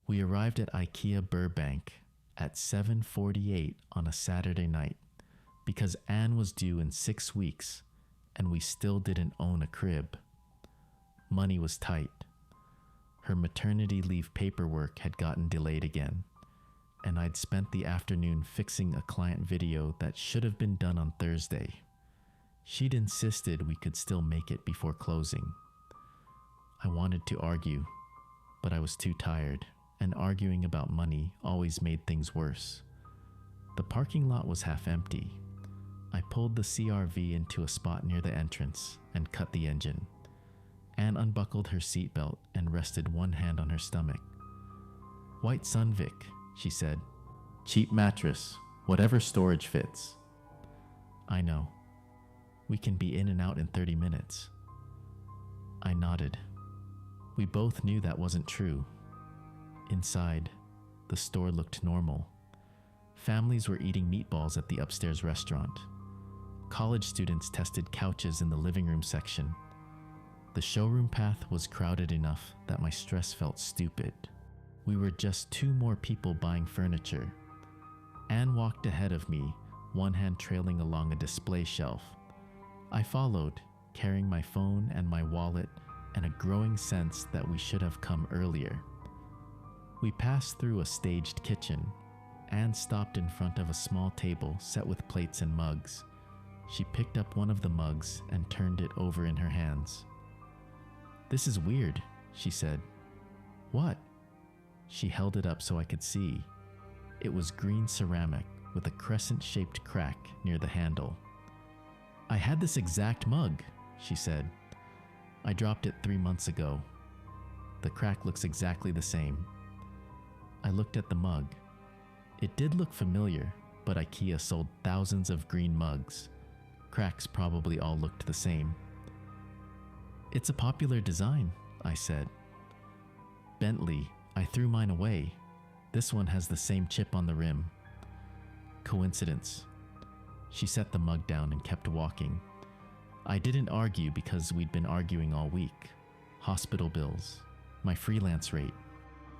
We arrived at IKEA Burbank at 7:48 on a Saturday night because Anne was due in 6 weeks and we still didn't own a crib. Money was tight. Her maternity leave paperwork had gotten delayed again, and I'd spent the afternoon fixing a client video that should have been done on Thursday. She'd insisted we could still make it before closing. I wanted to argue, but I was too tired, and arguing about money always made things worse. The parking lot was half empty. I pulled the CRV into a spot near the entrance and cut the engine. Anne unbuckled her seatbelt and rested one hand on her stomach. "White Sunvic," she said. "Cheap mattress, whatever storage fits." "I know. We can be in and out in 30 minutes. I nodded. We both knew that wasn't true. Inside, the store looked normal. Families were eating meatballs at the upstairs restaurant. College students tested couches in the living room section. The showroom path was crowded enough that my stress felt stupid. We were just 2 more people buying furniture. Anne walked ahead of me, one hand trailing along a display shelf. I followed, carrying my phone and my wallet and a growing sense that we should have come earlier. We passed through a staged kitchen. Anne stopped in front of a small table set with plates and mugs. She picked up one of the mugs and turned it over in her hands. "This is weird," she said. "What?" She held it up so I could see. It was green ceramic with a crescent-shaped crack near the handle. "I had this exact mug," she said. "I dropped it 3 months ago. The crack looks exactly the same." I looked at the mug. It did look familiar, but IKEA sold thousands of green mugs. Cracks probably all looked the same. "It's a popular design," I said. "Bentley, I threw mine away. This one has the same chip on the rim." "Coincidence." She set the mug down and kept walking. I didn't argue because we'd been arguing all week. Hospital bills, my freelance rate,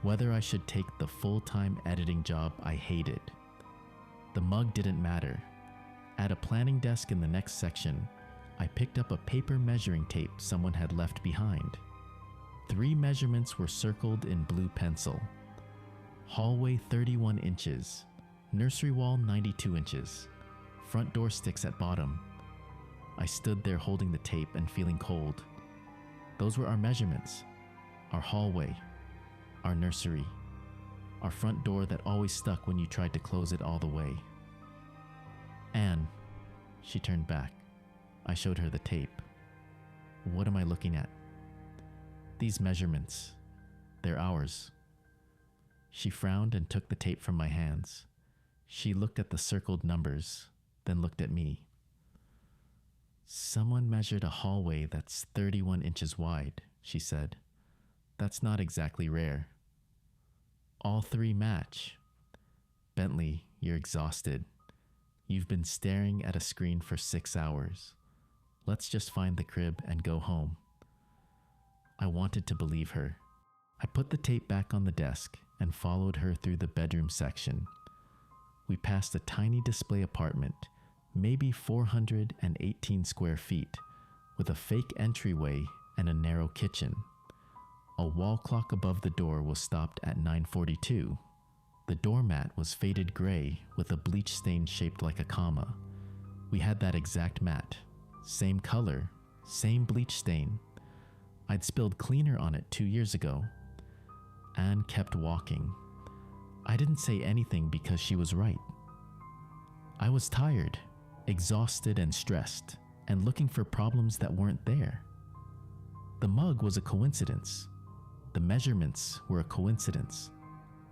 whether I should take the full-time editing job I hated. The mug didn't matter. At a planning desk in the next section, I picked up a paper measuring tape someone had left behind. 3 measurements were circled in blue pencil. Hallway 31 inches, nursery wall 92 inches, front door sticks at bottom. I stood there holding the tape and feeling cold. Those were our measurements, our hallway, our nursery, our front door that always stuck when you tried to close it all the way. "Anne," she turned back. I showed her the tape. "What am I looking at?" "These measurements. They're ours." She frowned and took the tape from my hands. She looked at the circled numbers, then looked at me. "Someone measured a hallway that's 31 inches wide," she said. "That's not exactly rare." "All 3 match." "Bentley, you're exhausted. You've been staring at a screen for 6 hours. Let's just find the crib and go home." I wanted to believe her. I put the tape back on the desk and followed her through the bedroom section. We passed a tiny display apartment, maybe 418 square feet, with a fake entryway and a narrow kitchen. A wall clock above the door was stopped at 9:42. The doormat was faded gray with a bleach stain shaped like a comma. We had that exact mat. Same color, same bleach stain. I'd spilled cleaner on it 2 years ago. Anne kept walking. I didn't say anything because she was right. I was tired, exhausted and stressed, and looking for problems that weren't there. The mug was a coincidence. The measurements were a coincidence.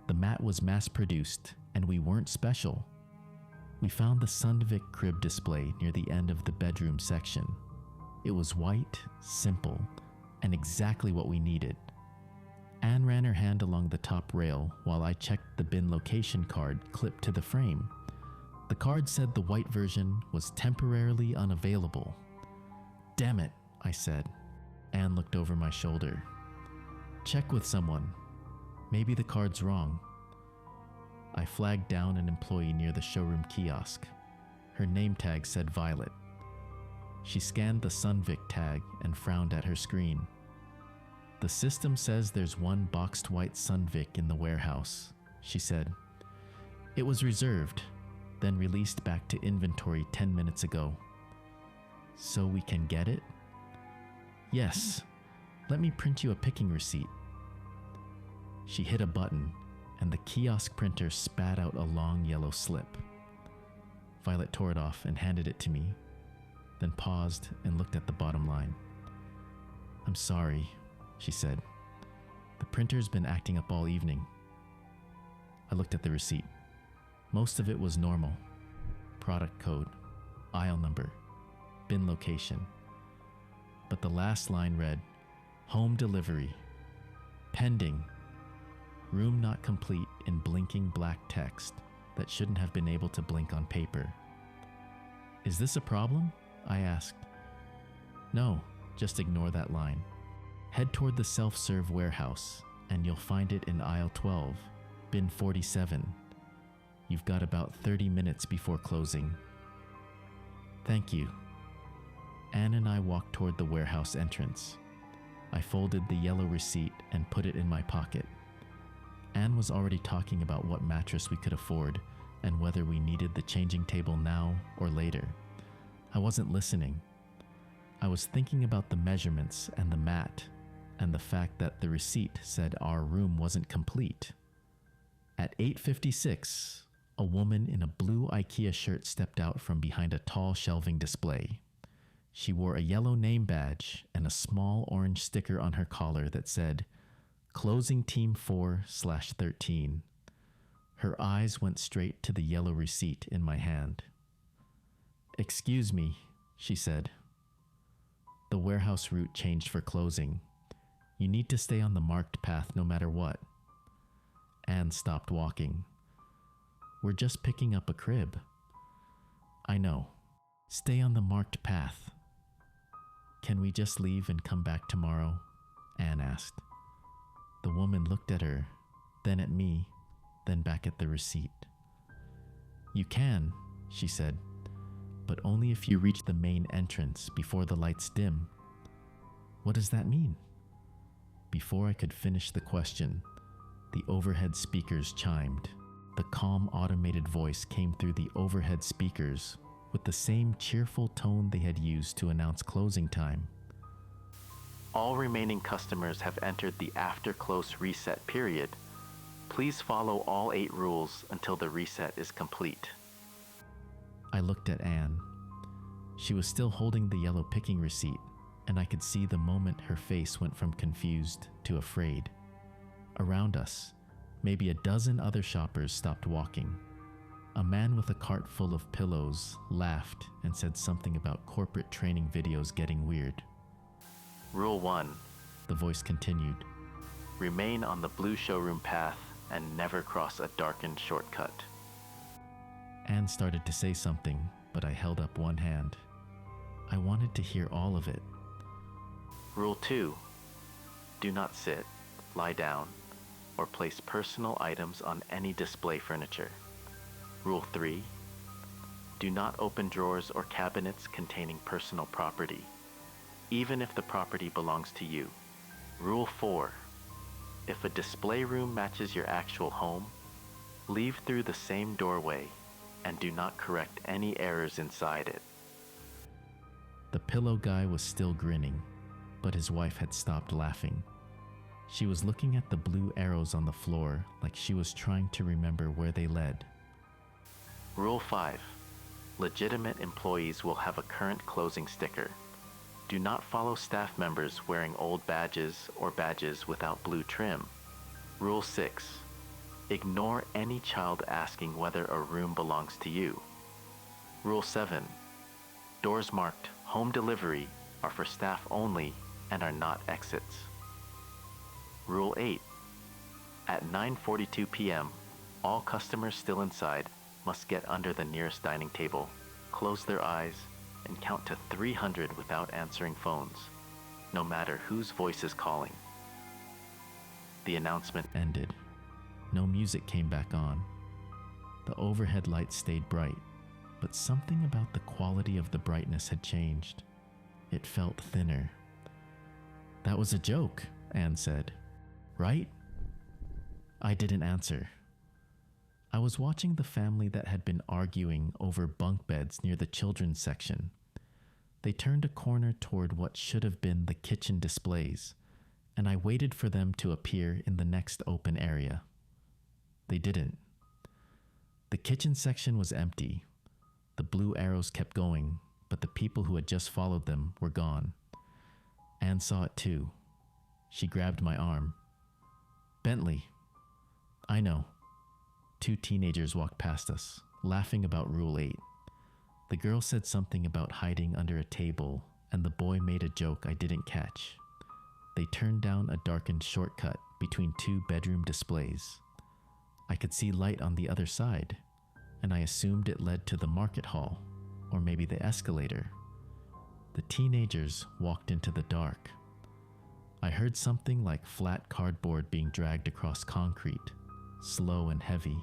The mat was mass-produced, and we weren't special. We found the Sunvic crib display near the end of the bedroom section. It was white, simple, and exactly what we needed. Anne ran her hand along the top rail while I checked the bin location card clipped to the frame. The card said the white version was temporarily unavailable. "Damn it," I said. Anne looked over my shoulder. "Check with someone. Maybe the card's wrong. I flagged down an employee near the showroom kiosk. Her name tag said Violet. She scanned the Sunvic tag and frowned at her screen. The system says there's one boxed white Sunvic in the warehouse, she said. It was reserved, then released back to inventory 10 minutes ago. So we can get it? Yes. Let me print you a picking receipt. She hit a button, and the kiosk printer spat out a long yellow slip. Violet tore it off and handed it to me, then paused and looked at the bottom line. I'm sorry, she said. The printer's been acting up all evening. I looked at the receipt. Most of it was normal. Product code, aisle number, bin location. But the last line read, home delivery, pending, room not complete in blinking black text that shouldn't have been able to blink on paper. Is this a problem? I asked. No, just ignore that line. Head toward the self-serve warehouse and you'll find it in aisle 12, bin 47. You've got about 30 minutes before closing. Thank you. Anne and I walked toward the warehouse entrance. I folded the yellow receipt and put it in my pocket. Anne was already talking about what mattress we could afford and whether we needed the changing table now or later. I wasn't listening. I was thinking about the measurements and the mat and the fact that the receipt said our room wasn't complete. At 8:56, a woman in a blue IKEA shirt stepped out from behind a tall shelving display. She wore a yellow name badge and a small orange sticker on her collar that said, Closing Team 4/13. Her eyes went straight to the yellow receipt in my hand. Excuse me, she said. The warehouse route changed for closing. You need to stay on the marked path no matter what. Anne stopped walking. We're just picking up a crib. I know. Stay on the marked path. Can we just leave and come back tomorrow? Anne asked. The woman looked at her, then at me, then back at the receipt. You can, she said, but only if you reach the main entrance before the lights dim. What does that mean? Before I could finish the question, the overhead speakers chimed. The calm automated voice came through the overhead speakers with the same cheerful tone they had used to announce closing time. All remaining customers have entered the after-close reset period. Please follow all 8 rules until the reset is complete. I looked at Anne. She was still holding the yellow picking receipt, and I could see the moment her face went from confused to afraid. Around us, maybe a dozen other shoppers stopped walking. A man with a cart full of pillows laughed and said something about corporate training videos getting weird. Rule 1, the voice continued. Remain on the blue showroom path and never cross a darkened shortcut. Anne started to say something, but I held up one hand. I wanted to hear all of it. Rule 2, do not sit, lie down, or place personal items on any display furniture. Rule 3, do not open drawers or cabinets containing personal property, even if the property belongs to you. Rule 4, if a display room matches your actual home, leave through the same doorway and do not correct any errors inside it. The pillow guy was still grinning, but his wife had stopped laughing. She was looking at the blue arrows on the floor like she was trying to remember where they led. Rule 5. Legitimate employees will have a current closing sticker. Do not follow staff members wearing old badges or badges without blue trim. Rule 6. Ignore any child asking whether a room belongs to you. Rule 7. Doors marked home delivery are for staff only and are not exits. Rule 8. At 9:42 p.m., all customers still inside must get under the nearest dining table, close their eyes, and count to 300 without answering phones, no matter whose voice is calling. The announcement ended. No music came back on. The overhead lights stayed bright, but something about the quality of the brightness had changed. It felt thinner. "That was a joke," Anne said. "Right?" I didn't answer. I was watching the family that had been arguing over bunk beds near the children's section. They turned a corner toward what should have been the kitchen displays, and I waited for them to appear in the next open area. They didn't. The kitchen section was empty. The blue arrows kept going, but the people who had just followed them were gone. Anne saw it too. She grabbed my arm. "Bentley." "I know." Two teenagers walked past us, laughing about Rule 8. The girl said something about hiding under a table, and the boy made a joke I didn't catch. They turned down a darkened shortcut between two bedroom displays. I could see light on the other side, and I assumed it led to the market hall, or maybe the escalator. The teenagers walked into the dark. I heard something like flat cardboard being dragged across concrete, slow and heavy.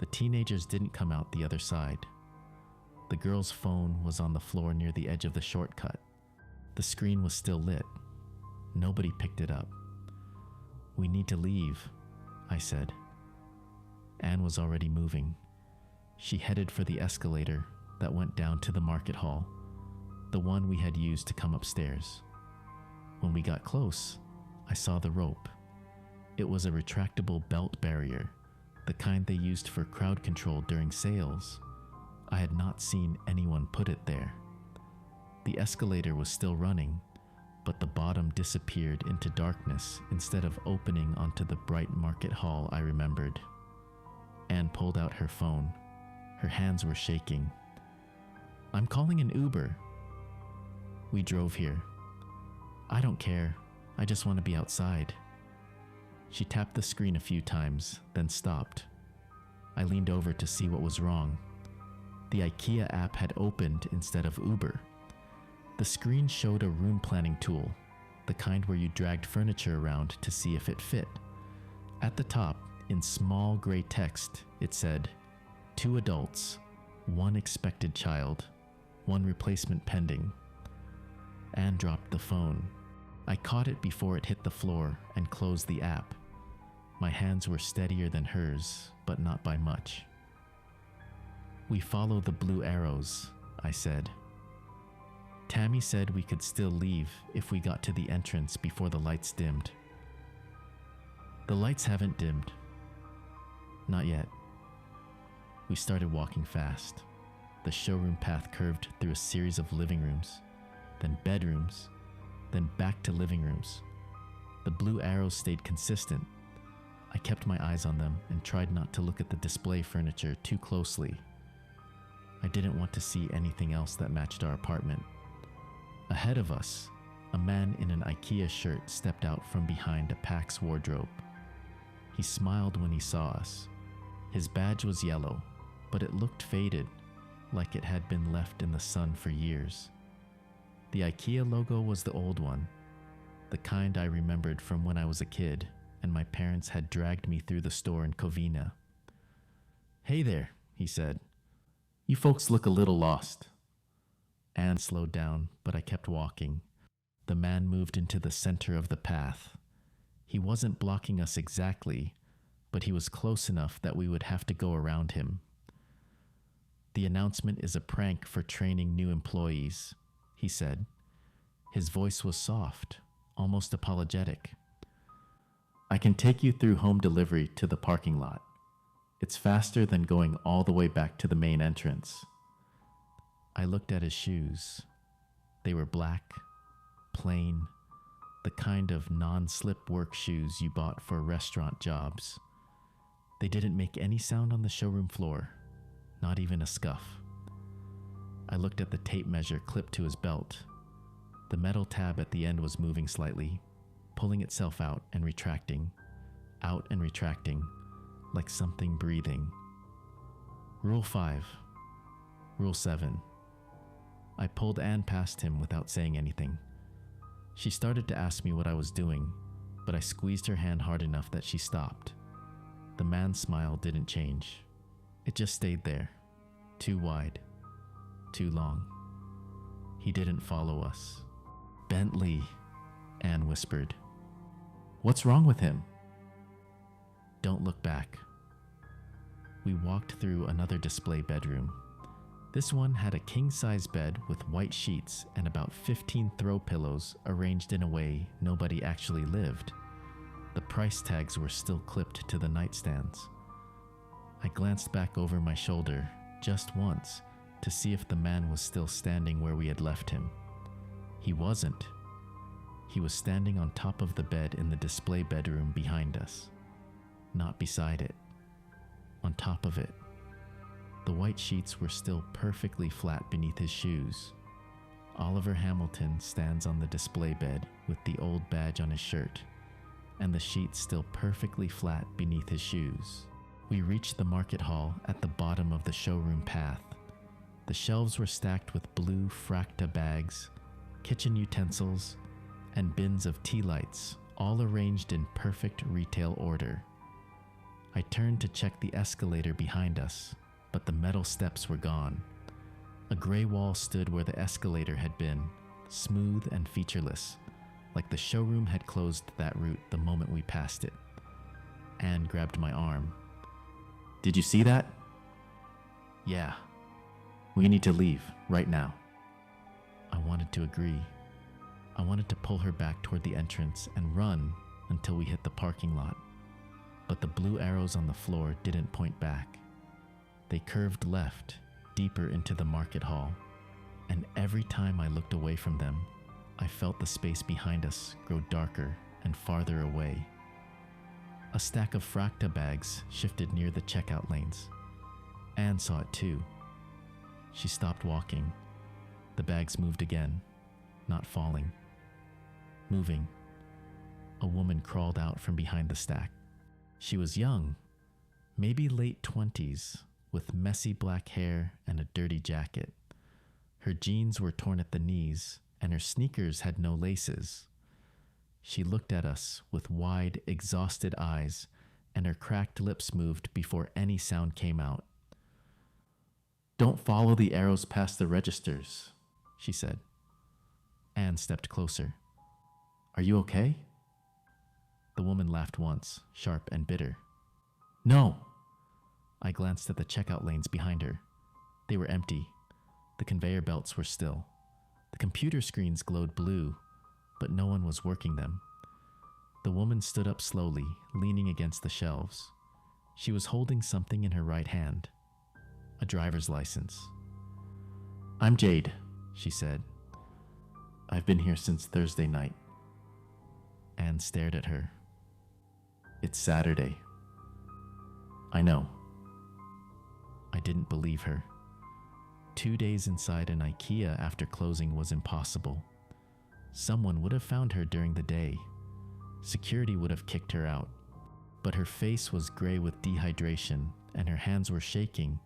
The teenagers didn't come out the other side. The girl's phone was on the floor near the edge of the shortcut. The screen was still lit. Nobody picked it up. "We need to leave," I said. Anne was already moving. She headed for the escalator that went down to the market hall, the one we had used to come upstairs. When we got close, I saw the rope. It was a retractable belt barrier, the kind they used for crowd control during sales. I had not seen anyone put it there. The escalator was still running, but the bottom disappeared into darkness instead of opening onto the bright market hall I remembered. Anne pulled out her phone. Her hands were shaking. "I'm calling an Uber." "We drove here." "I don't care. I just want to be outside." She tapped the screen a few times, then stopped. I leaned over to see what was wrong. The IKEA app had opened instead of Uber. The screen showed a room planning tool, the kind where you dragged furniture around to see if it fit. At the top, in small gray text, it said, 2 adults, 1 expected child, 1 replacement pending. Anne dropped the phone. I caught it before it hit the floor and closed the app. My hands were steadier than hers, but not by much. "We follow the blue arrows," I said. Tammy said we could still leave if we got to the entrance before the lights dimmed. "The lights haven't dimmed." "Not yet." We started walking fast. The showroom path curved through a series of living rooms, then bedrooms, then back to living rooms. The blue arrows stayed consistent. I kept my eyes on them and tried not to look at the display furniture too closely. I didn't want to see anything else that matched our apartment. Ahead of us, a man in an IKEA shirt stepped out from behind a Pax wardrobe. He smiled when he saw us. His badge was yellow, but it looked faded, like it had been left in the sun for years. The IKEA logo was the old one, the kind I remembered from when I was a kid and my parents had dragged me through the store in Covina. "Hey there," he said. "You folks look a little lost." Anne slowed down, but I kept walking. The man moved into the center of the path. He wasn't blocking us exactly, but he was close enough that we would have to go around him. "The announcement is a prank for training new employees," he said. His voice was soft, almost apologetic. "I can take you through home delivery to the parking lot. It's faster than going all the way back to the main entrance." I looked at his shoes. They were black, plain, the kind of non-slip work shoes you bought for restaurant jobs. They didn't make any sound on the showroom floor, not even a scuff. I looked at the tape measure clipped to his belt. The metal tab at the end was moving slightly, pulling itself out and retracting, like something breathing. "Rule 5. Rule 7. I pulled Anne past him without saying anything. She started to ask me what I was doing, but I squeezed her hand hard enough that she stopped. The man's smile didn't change. It just stayed there, too wide, too long. He didn't follow us. "Bentley," Anne whispered. "What's wrong with him?" "Don't look back." We walked through another display bedroom. This one had a king-size bed with white sheets and about 15 throw pillows arranged in a way nobody actually lived. The price tags were still clipped to the nightstands. I glanced back over my shoulder just once to see if the man was still standing where we had left him. He wasn't. He was standing on top of the bed in the display bedroom behind us. Not beside it. On top of it. The white sheets were still perfectly flat beneath his shoes. Oliver Hamilton stands on the display bed with the old badge on his shirt, and the sheets still perfectly flat beneath his shoes. We reached the market hall at the bottom of the showroom path. The shelves were stacked with blue Fracta bags, kitchen utensils, and bins of tea lights, all arranged in perfect retail order. I turned to check the escalator behind us, but the metal steps were gone. A gray wall stood where the escalator had been, smooth and featureless, like the showroom had closed that route the moment we passed it. Anne grabbed my arm. "Did you see that?" "Yeah. We need to leave, right now." I wanted to agree. I wanted to pull her back toward the entrance and run until we hit the parking lot. But the blue arrows on the floor didn't point back. They curved left, deeper into the market hall, and every time I looked away from them, I felt the space behind us grow darker and farther away. A stack of Fracta bags shifted near the checkout lanes. Anne saw it too. She stopped walking. The bags moved again, not falling. Moving. A woman crawled out from behind the stack. She was young, maybe late 20s, with messy black hair and a dirty jacket. Her jeans were torn at the knees, and her sneakers had no laces. She looked at us with wide, exhausted eyes, and her cracked lips moved before any sound came out. "Don't follow the arrows past the registers," she said. Anne stepped closer. "Are you okay?" The woman laughed once, sharp and bitter. "No!" I glanced at the checkout lanes behind her. They were empty. The conveyor belts were still. The computer screens glowed blue, but no one was working them. The woman stood up slowly, leaning against the shelves. She was holding something in her right hand. A driver's license. "I'm Jade," she said. "I've been here since Thursday night." Anne stared at her. "It's Saturday." "I know." I didn't believe her. 2 days inside an IKEA after closing was impossible. Someone would have found her during the day. Security would have kicked her out. But her face was gray with dehydration, and her hands were shaking,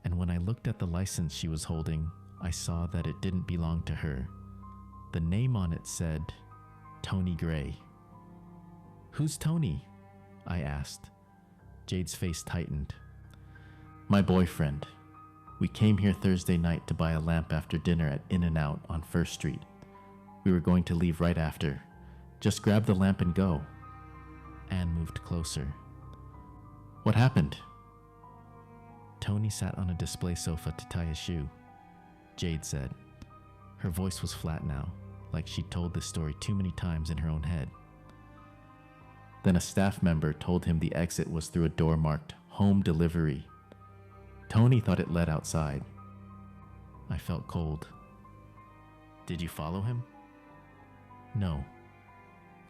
and when I looked at the license she was holding, I saw that it didn't belong to her. The name on it said, Tony Gray. "Who's Tony?" I asked. Jade's face tightened. "My boyfriend. We came here Thursday night to buy a lamp after dinner at In-N-Out on First Street. We were going to leave right after. Just grab the lamp and go." Anne moved closer. "What happened?" "Tony sat on a display sofa to tie his shoe," Jade said. Her voice was flat now, like she'd told this story too many times in her own head. "Then a staff member told him the exit was through a door marked Home Delivery. Tony thought it led outside." I felt cold. "Did you follow him?" "No.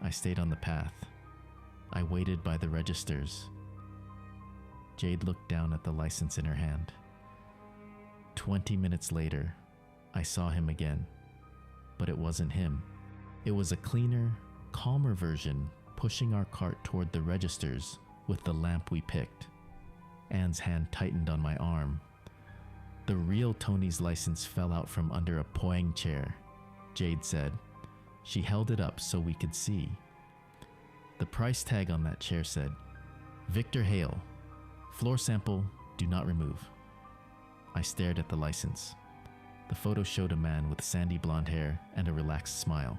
I stayed on the path. I waited by the registers." Jade looked down at the license in her hand. 20 minutes later, I saw him again, but it wasn't him. It was a cleaner, calmer version pushing our cart toward the registers with the lamp we picked. Anne's hand tightened on my arm. "The real Tony's license fell out from under a poing chair," Jade said. She held it up so we could see. The price tag on that chair said, "Victor Hale, Floor sample, do not remove. I stared at the license. The photo showed a man with sandy blonde hair and a relaxed smile.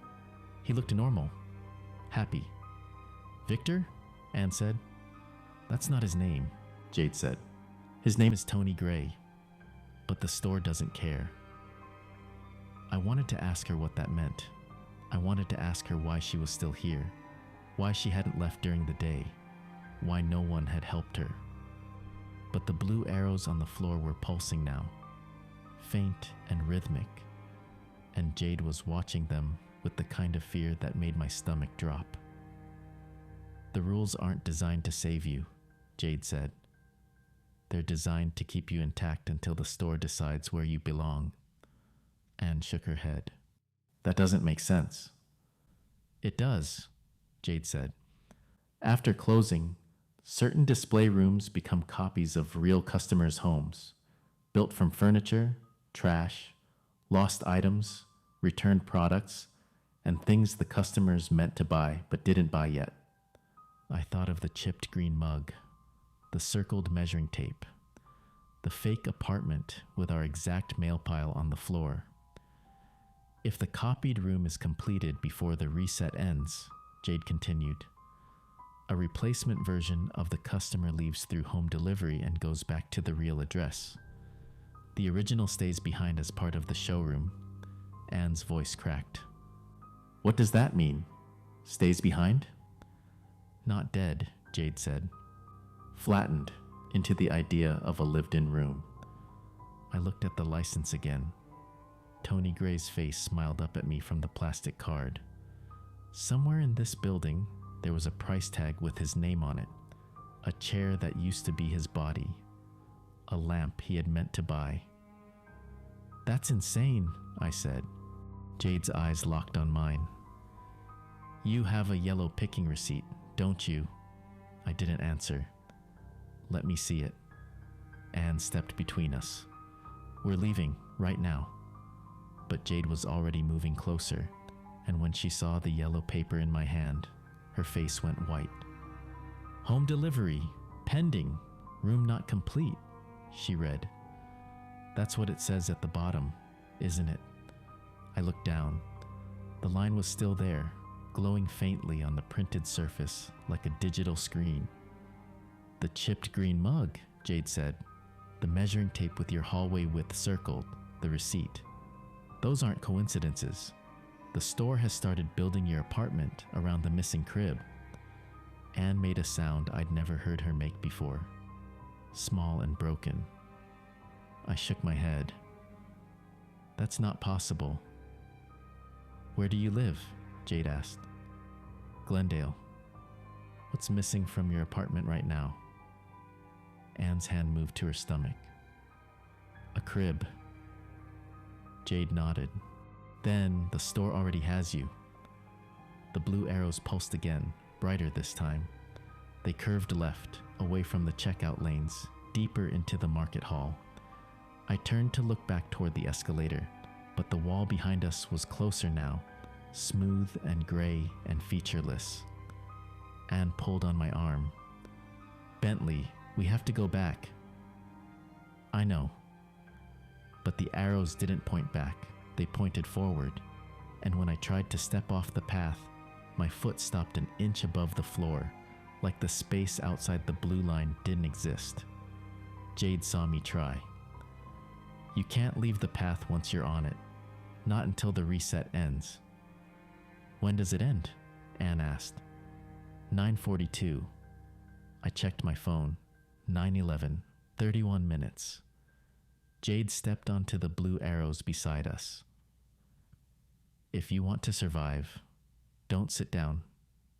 He looked normal, happy. Victor? Anne said. That's not his name, Jade said. His name is Tony Gray, but the store doesn't care. I wanted to ask her what that meant. I wanted to ask her why she was still here, why she hadn't left during the day, why no one had helped her. But the blue arrows on the floor were pulsing now, faint and rhythmic, and Jade was watching them with the kind of fear that made my stomach drop. The rules aren't designed to save you, Jade said. They're designed to keep you intact until the store decides where you belong. Anne shook her head. That doesn't make sense. It does, Jade said. After closing, certain display rooms become copies of real customers' homes, built from furniture, trash, lost items, returned products, and things the customers meant to buy but didn't buy yet. I thought of the chipped green mug, the circled measuring tape, the fake apartment with our exact mail pile on the floor. If the copied room is completed before the reset ends, Jade continued, a replacement version of the customer leaves through home delivery and goes back to the real address. The original stays behind as part of the showroom. Anne's voice cracked. What does that mean? Stays behind? Not dead, Jade said. Flattened into the idea of a lived-in room. I looked at the license again. Tony Gray's face smiled up at me from the plastic card. Somewhere in this building, there was a price tag with his name on it, a chair that used to be his body, a lamp he had meant to buy. That's insane, I said. Jade's eyes locked on mine. You have a yellow picking receipt, don't you? I didn't answer. Let me see it. Anne stepped between us. We're leaving, right now. But Jade was already moving closer, and when she saw the yellow paper in my hand, her face went white. Home delivery, pending, room not complete, she read. That's what it says at the bottom, isn't it? I looked down. The line was still there, glowing faintly on the printed surface like a digital screen. The chipped green mug, Jade said. The measuring tape with your hallway width circled, the receipt. Those aren't coincidences. The store has started building your apartment around the missing crib. Anne made a sound I'd never heard her make before. Small and broken. I shook my head. That's not possible. Where do you live? Jade asked. Glendale. What's missing from your apartment right now? Anne's hand moved to her stomach. A crib. Jade nodded. Then the store already has you. The blue arrows pulsed again, brighter this time. They curved left, away from the checkout lanes, deeper into the market hall. I turned to look back toward the escalator, but the wall behind us was closer now, smooth and gray and featureless. Anne pulled on my arm. Bentley, we have to go back. I know. But the arrows didn't point back, they pointed forward, and when I tried to step off the path, my foot stopped an inch above the floor, like the space outside the blue line didn't exist. Jade saw me try. You can't leave the path once you're on it, not until the reset ends. When does it end? Anne asked. 9:42. I checked my phone. 9:11. 31 minutes. Jade stepped onto the blue arrows beside us. If you want to survive, don't sit down,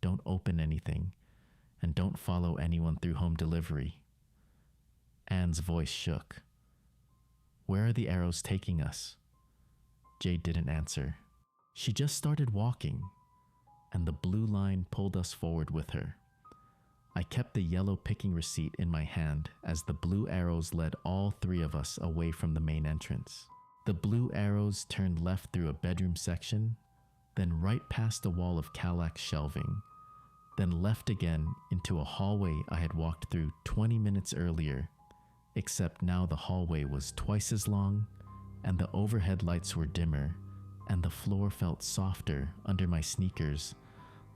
don't open anything, and don't follow anyone through home delivery. Anne's voice shook. Where are the arrows taking us? Jade didn't answer. She just started walking, and the blue line pulled us forward with her. I kept the yellow picking receipt in my hand as the blue arrows led all three of us away from the main entrance. The blue arrows turned left through a bedroom section, then right past a wall of Kallax shelving, then left again into a hallway I had walked through 20 minutes earlier, except now the hallway was twice as long, and the overhead lights were dimmer, and the floor felt softer under my sneakers,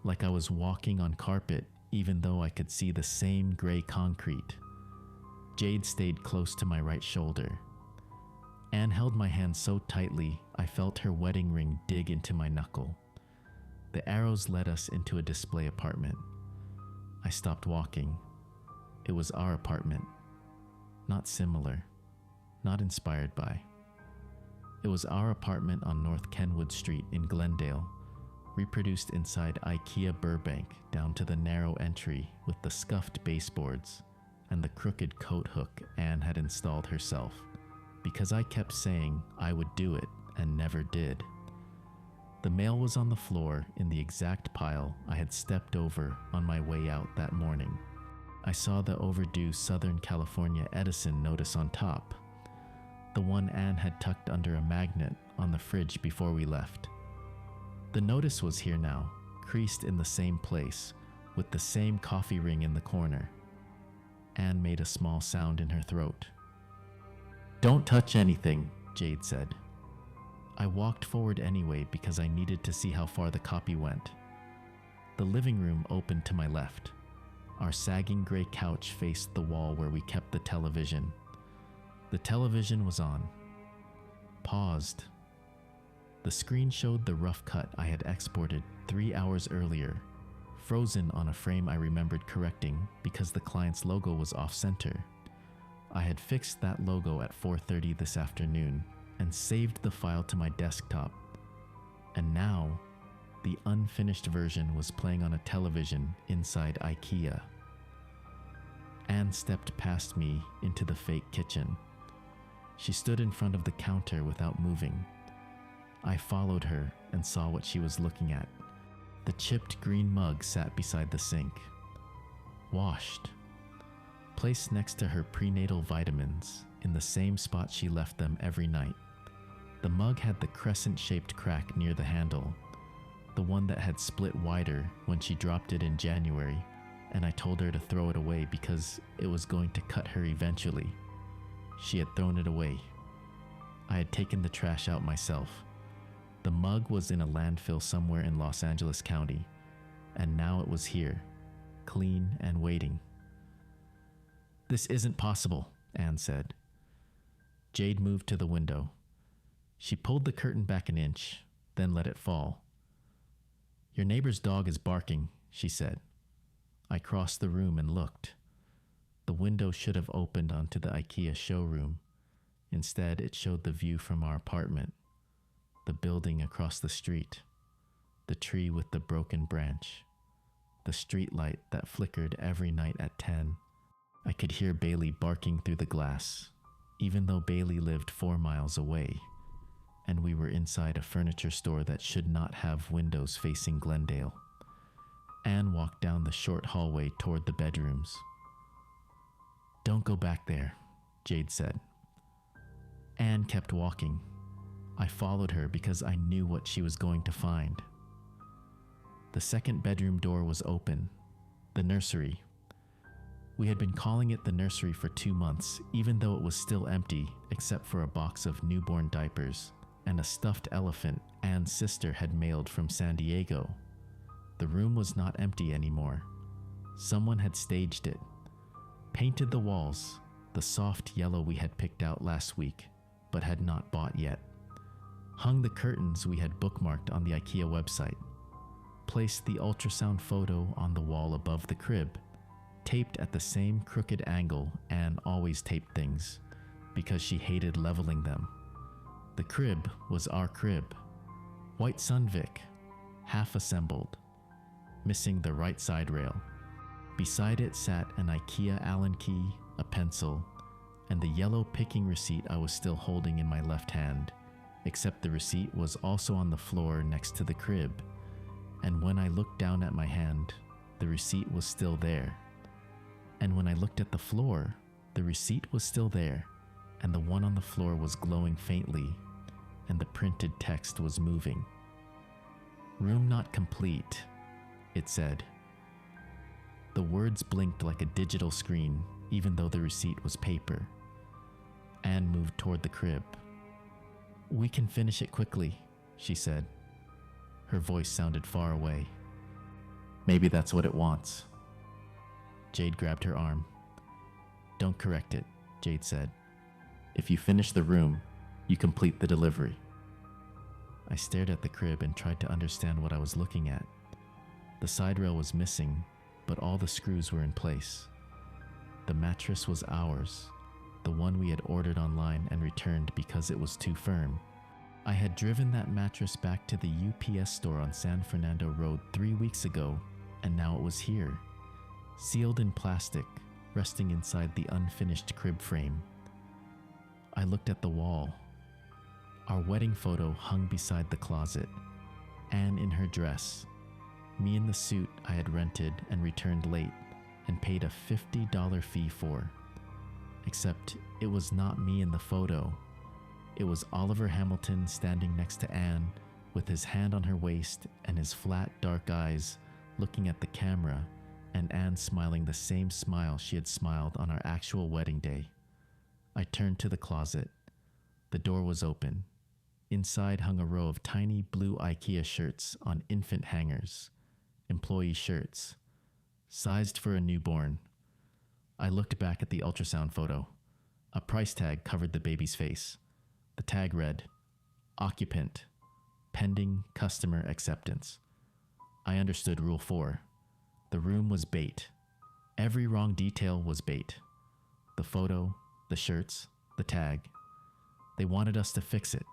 like I was walking on carpet even though I could see the same gray concrete. Jade stayed close to my right shoulder. Anne held my hand so tightly I felt her wedding ring dig into my knuckle. The arrows led us into a display apartment. I stopped walking. It was our apartment. Not similar. Not inspired by. It was our apartment on North Kenwood Street in Glendale, reproduced inside IKEA Burbank down to the narrow entry with the scuffed baseboards and the crooked coat hook Anne had installed herself, because I kept saying I would do it and never did. The mail was on the floor in the exact pile I had stepped over on my way out that morning. I saw the overdue Southern California Edison notice on top, the one Anne had tucked under a magnet on the fridge before we left. The notice was here now, creased in the same place, with the same coffee ring in the corner. Anne made a small sound in her throat. "Don't touch anything," Jade said. I walked forward anyway because I needed to see how far the copy went. The living room opened to my left. Our sagging gray couch faced the wall where we kept the television. The television was on. Paused. The screen showed the rough cut I had exported 3 hours earlier, frozen on a frame I remembered correcting because the client's logo was off-center. I had fixed that logo at 4:30 this afternoon and saved the file to my desktop. And now, the unfinished version was playing on a television inside IKEA. Anne stepped past me into the fake kitchen. She stood in front of the counter without moving. I followed her and saw what she was looking at. The chipped green mug sat beside the sink. Washed. Placed next to her prenatal vitamins in the same spot she left them every night. The mug had the crescent-shaped crack near the handle, the one that had split wider when she dropped it in January, and I told her to throw it away because it was going to cut her eventually. She had thrown it away. I had taken the trash out myself. The mug was in a landfill somewhere in Los Angeles County, and now it was here, clean and waiting. "This isn't possible," Anne said. Jade moved to the window. She pulled the curtain back an inch, then let it fall. "Your neighbor's dog is barking," she said. I crossed the room and looked. The window should have opened onto the IKEA showroom. Instead, it showed the view from our apartment, the building across the street, the tree with the broken branch, the street light that flickered every night at 10. I could hear Bailey barking through the glass, even though Bailey lived 4 miles away, and we were inside a furniture store that should not have windows facing Glendale. Anne walked down the short hallway toward the bedrooms. "Don't go back there," Jade said. Anne kept walking. I followed her because I knew what she was going to find. The second bedroom door was open, the nursery. We had been calling it the nursery for 2 months, even though it was still empty except for a box of newborn diapers and a stuffed elephant Anne's sister had mailed from San Diego. The room was not empty anymore. Someone had staged it, painted the walls, the soft yellow we had picked out last week, but had not bought yet, hung the curtains we had bookmarked on the IKEA website, placed the ultrasound photo on the wall above the crib, taped at the same crooked angle Anne always taped things, because she hated leveling them. The crib was our crib, white Sunvic, half assembled, missing the right side rail. Beside it sat an IKEA Allen key, a pencil, and the yellow picking receipt I was still holding in my left hand, except the receipt was also on the floor next to the crib, and when I looked down at my hand, the receipt was still there. And when I looked at the floor, the receipt was still there, and the one on the floor was glowing faintly, and the printed text was moving. "Room not complete," it said. The words blinked like a digital screen, even though the receipt was paper. Anne moved toward the crib. "We can finish it quickly," she said. Her voice sounded far away. "Maybe that's what it wants." Jade grabbed her arm. "Don't correct it," Jade said. "If you finish the room, you complete the delivery." I stared at the crib and tried to understand what I was looking at. The side rail was missing, but all the screws were in place. The mattress was ours, the one we had ordered online and returned because it was too firm. I had driven that mattress back to the UPS store on San Fernando Road 3 weeks ago, and now it was here, sealed in plastic, resting inside the unfinished crib frame. I looked at the wall. Our wedding photo hung beside the closet, Anne in her dress, me in the suit I had rented and returned late and paid a $50 fee for. Except it was not me in the photo. It was Oliver Hamilton standing next to Anne with his hand on her waist and his flat, dark eyes looking at the camera, and Anne smiling the same smile she had smiled on our actual wedding day. I turned to the closet. The door was open. Inside hung a row of tiny blue IKEA shirts on infant hangers, employee shirts, sized for a newborn. I looked back at the ultrasound photo. A price tag covered the baby's face. The tag read, "Occupant, pending customer acceptance." I understood Rule 4. The room was bait. Every wrong detail was bait. The photo, the shirts, the tag. They wanted us to fix it.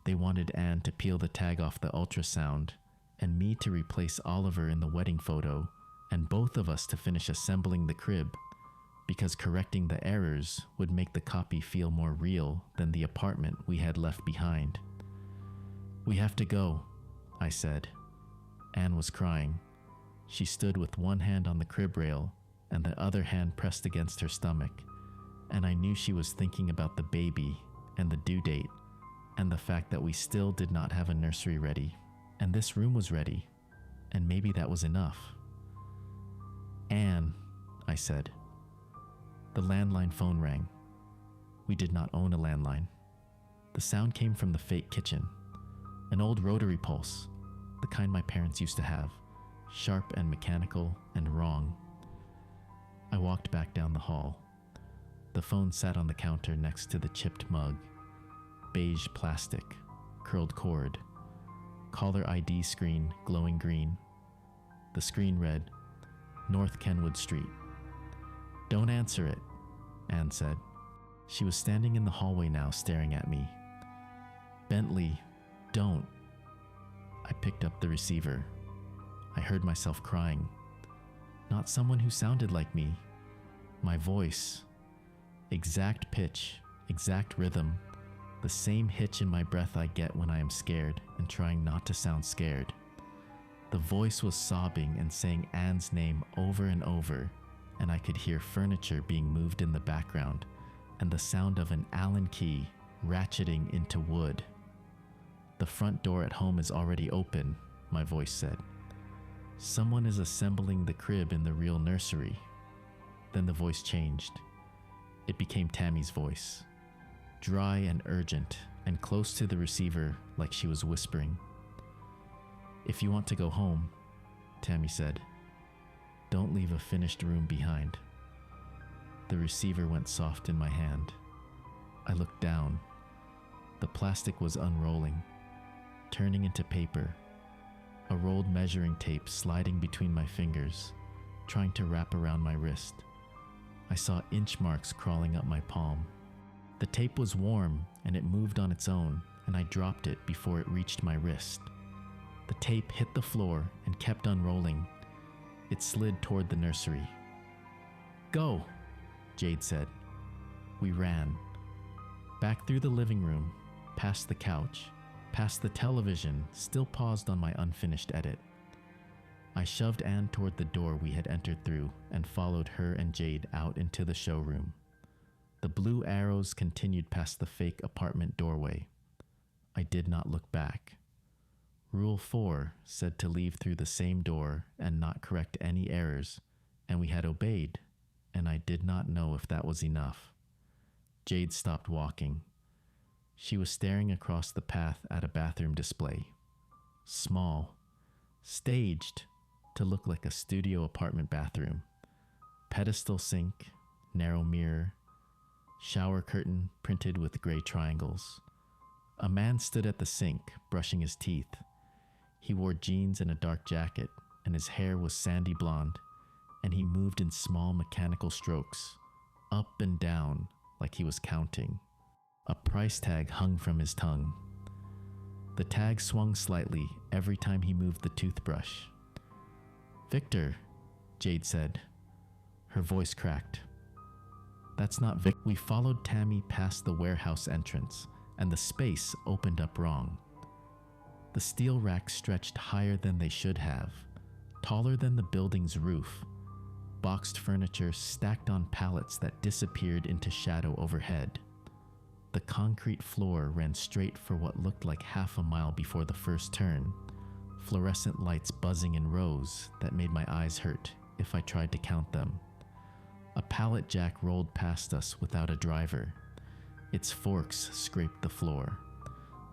They wanted Anne to peel the tag off the ultrasound and me to replace Oliver in the wedding photo and both of us to finish assembling the crib, because correcting the errors would make the copy feel more real than the apartment we had left behind. "We have to go," I said. Anne was crying. She stood with one hand on the crib rail and the other hand pressed against her stomach, and I knew she was thinking about the baby and the due date and the fact that we still did not have a nursery ready, and this room was ready, and maybe that was enough. "Anne," I said. The landline phone rang. We did not own a landline. The sound came from the fake kitchen, an old rotary pulse, the kind my parents used to have, sharp and mechanical and wrong. I walked back down the hall. The phone sat on the counter next to the chipped mug, beige plastic, curled cord, caller ID screen glowing green. The screen read, "North Kenwood Street." "Don't answer it," Anne said. She was standing in the hallway now, staring at me. "Bentley, don't." I picked up the receiver. I heard myself crying. Not someone who sounded like me. My voice. Exact pitch, exact rhythm, the same hitch in my breath I get when I am scared and trying not to sound scared. The voice was sobbing and saying Anne's name over and over, and I could hear furniture being moved in the background and the sound of an Allen key ratcheting into wood. "The front door at home is already open," my voice said. "Someone is assembling the crib in the real nursery." Then the voice changed. It became Tammy's voice, dry and urgent and close to the receiver like she was whispering. "If you want to go home," Tammy said, "don't leave a finished room behind." The receiver went soft in my hand. I looked down. The plastic was unrolling, turning into paper, a rolled measuring tape sliding between my fingers, trying to wrap around my wrist. I saw inch marks crawling up my palm. The tape was warm and it moved on its own, and I dropped it before it reached my wrist. The tape hit the floor and kept unrolling. It slid toward the nursery. "Go," Jade said. We ran. Back through the living room, past the couch, past the television, still paused on my unfinished edit. I shoved Anne toward the door we had entered through and followed her and Jade out into the showroom. The blue arrows continued past the fake apartment doorway. I did not look back. Rule 4 said to leave through the same door and not correct any errors, and we had obeyed, and I did not know if that was enough. Jade stopped walking. She was staring across the path at a bathroom display. Small, staged to look like a studio apartment bathroom. Pedestal sink, narrow mirror, shower curtain printed with gray triangles. A man stood at the sink, brushing his teeth. He wore jeans and a dark jacket, and his hair was sandy blonde, and he moved in small mechanical strokes, up and down like he was counting. A price tag hung from his tongue. The tag swung slightly every time he moved the toothbrush. "Victor," Jade said. Her voice cracked. "That's not Vic." We followed Tammy past the warehouse entrance, and the space opened up wrong. The steel racks stretched higher than they should have, taller than the building's roof. Boxed furniture stacked on pallets that disappeared into shadow overhead. The concrete floor ran straight for what looked like half a mile before the first turn, fluorescent lights buzzing in rows that made my eyes hurt if I tried to count them. A pallet jack rolled past us without a driver. Its forks scraped the floor.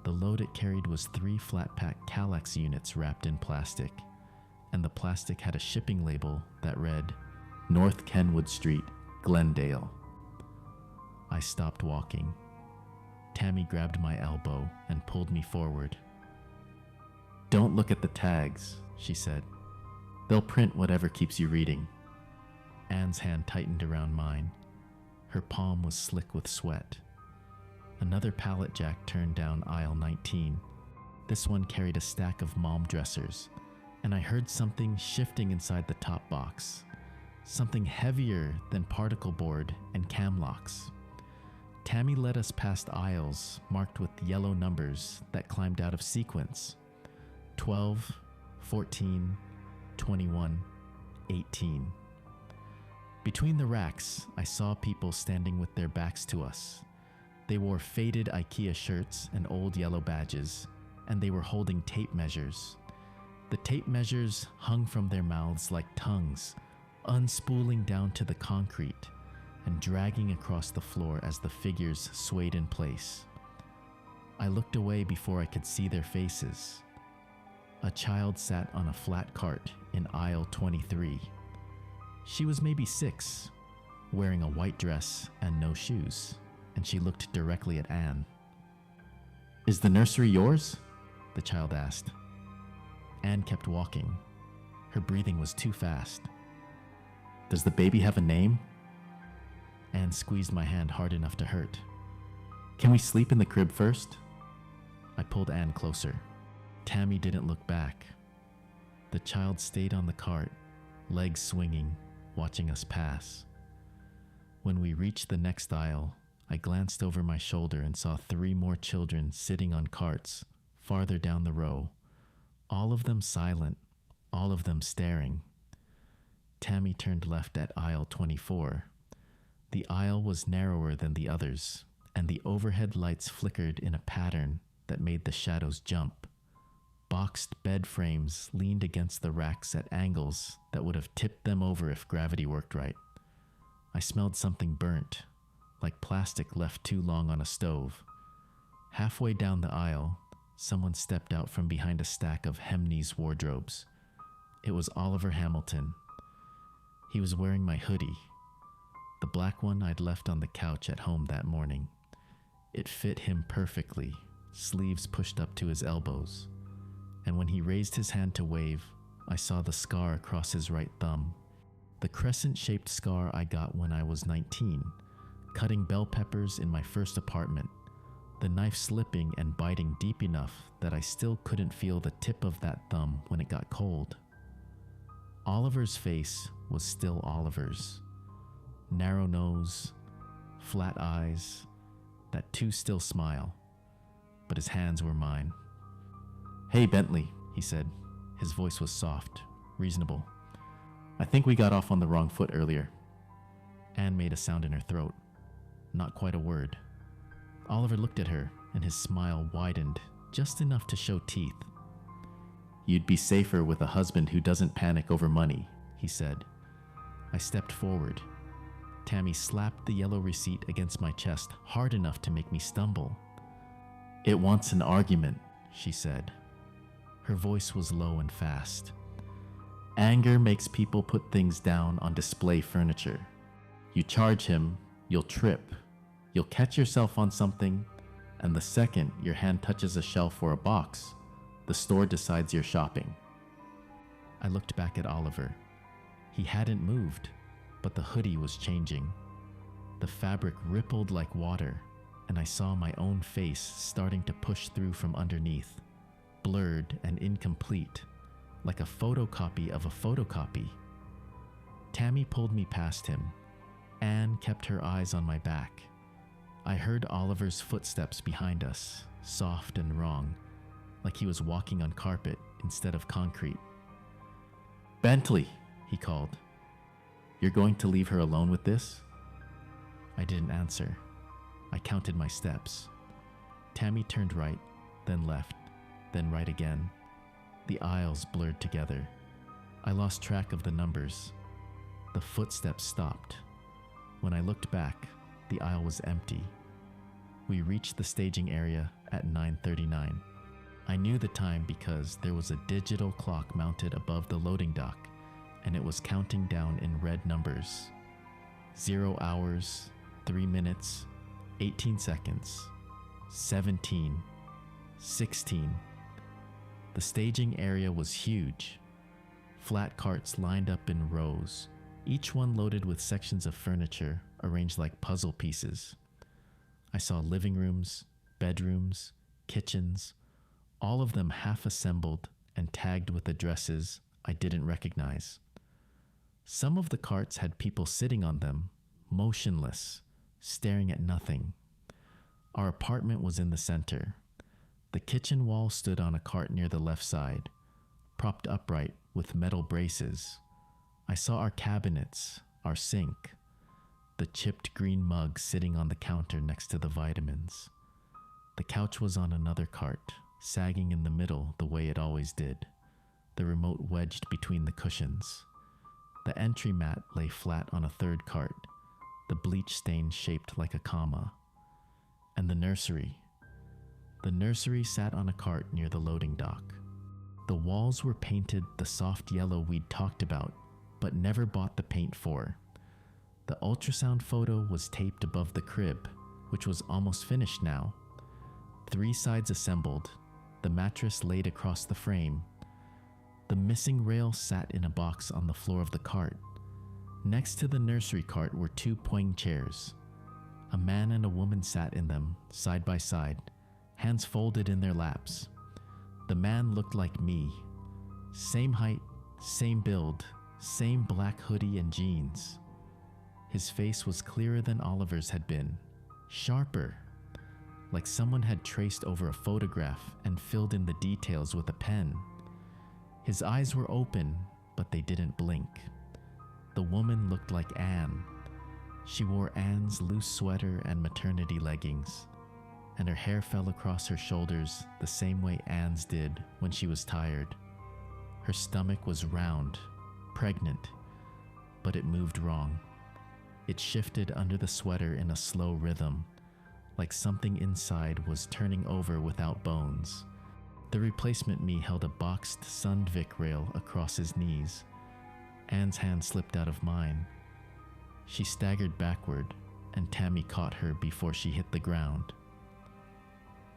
The load it carried was 3 flat-pack Calex units wrapped in plastic, and the plastic had a shipping label that read, "North Kenwood Street, Glendale." I stopped walking. Tammy grabbed my elbow and pulled me forward. "Don't look at the tags," she said. "They'll print whatever keeps you reading." Anne's hand tightened around mine. Her palm was slick with sweat. Another pallet jack turned down aisle 19. This one carried a stack of mom dressers, and I heard something shifting inside the top box. Something heavier than particle board and cam locks. Tammy led us past aisles marked with yellow numbers that climbed out of sequence. 12, 14, 21, 18. Between the racks, I saw people standing with their backs to us. They wore faded IKEA shirts and old yellow badges, and they were holding tape measures. The tape measures hung from their mouths like tongues, unspooling down to the concrete and dragging across the floor as the figures swayed in place. I looked away before I could see their faces. A child sat on a flat cart in aisle 23. She was maybe 6, wearing a white dress and no shoes, and she looked directly at Anne. "Is the nursery yours?" the child asked. Anne kept walking. Her breathing was too fast. "Does the baby have a name?" Anne squeezed my hand hard enough to hurt. "Can we sleep in the crib first?" I pulled Anne closer. Tammy didn't look back. The child stayed on the cart, legs swinging, watching us pass. When we reached the next aisle, I glanced over my shoulder and saw 3 more children sitting on carts farther down the row, all of them silent, all of them staring. Tammy turned left at aisle 24. The aisle was narrower than the others, and the overhead lights flickered in a pattern that made the shadows jump. Boxed bed frames leaned against the racks at angles that would have tipped them over if gravity worked right. I smelled something burnt, like plastic left too long on a stove. Halfway down the aisle, someone stepped out from behind a stack of Hemney's wardrobes. It was Oliver Hamilton. He was wearing my hoodie, the black one I'd left on the couch at home that morning. It fit him perfectly, sleeves pushed up to his elbows. And when he raised his hand to wave, I saw the scar across his right thumb. The crescent-shaped scar I got when I was 19, cutting bell peppers in my first apartment, the knife slipping and biting deep enough that I still couldn't feel the tip of that thumb when it got cold. Oliver's face was still Oliver's. Narrow nose, flat eyes, that too still smile, but his hands were mine. "Hey, Bentley," he said. His voice was soft, reasonable. "I think we got off on the wrong foot earlier." Anne made a sound in her throat. Not quite a word. Oliver looked at her, and his smile widened just enough to show teeth. "You'd be safer with a husband who doesn't panic over money," he said. I stepped forward. Tammy slapped the yellow receipt against my chest hard enough to make me stumble. "It wants an argument," she said. Her voice was low and fast. "Anger makes people put things down on display furniture. You charge him, you'll trip. You'll catch yourself on something, and the second your hand touches a shelf or a box, the store decides you're shopping." I looked back at Oliver. He hadn't moved, but the hoodie was changing. The fabric rippled like water, and I saw my own face starting to push through from underneath, blurred and incomplete, like a photocopy of a photocopy. Tammy pulled me past him. Anne kept her eyes on my back. I heard Oliver's footsteps behind us, soft and wrong, like he was walking on carpet instead of concrete. "Bentley," he called. "You're going to leave her alone with this?" I didn't answer. I counted my steps. Tammy turned right, then left, then right again. The aisles blurred together. I lost track of the numbers. The footsteps stopped. When I looked back, the aisle was empty. We reached the staging area at 9:39. I knew the time because there was a digital clock mounted above the loading dock, and it was counting down in red numbers. 0 hours, 3 minutes, 18 seconds, 17, 16. The staging area was huge. Flat carts lined up in rows, each one loaded with sections of furniture arranged like puzzle pieces. I saw living rooms, bedrooms, kitchens, all of them half assembled and tagged with addresses I didn't recognize. Some of the carts had people sitting on them, motionless, staring at nothing. Our apartment was in the center. The kitchen wall stood on a cart near the left side, propped upright with metal braces. I saw our cabinets, our sink, the chipped green mug sitting on the counter next to the vitamins. The couch was on another cart, sagging in the middle the way it always did, the remote wedged between the cushions. The entry mat lay flat on a third cart, the bleach stain shaped like a comma. And the nursery. The nursery sat on a cart near the loading dock. The walls were painted the soft yellow we'd talked about, but never bought the paint for. The ultrasound photo was taped above the crib, which was almost finished now. 3 sides assembled, the mattress laid across the frame. The missing rail sat in a box on the floor of the cart. Next to the nursery cart were 2 poing chairs. A man and a woman sat in them, side by side, hands folded in their laps. The man looked like me. Same height, same build, same black hoodie and jeans. His face was clearer than Oliver's had been, sharper, like someone had traced over a photograph and filled in the details with a pen. His eyes were open, but they didn't blink. The woman looked like Anne. She wore Anne's loose sweater and maternity leggings, and her hair fell across her shoulders the same way Anne's did when she was tired. Her stomach was round, pregnant, but it moved wrong. It shifted under the sweater in a slow rhythm, like something inside was turning over without bones. The replacement me held a boxed Sunvic rail across his knees. Anne's hand slipped out of mine. She staggered backward, and Tammy caught her before she hit the ground.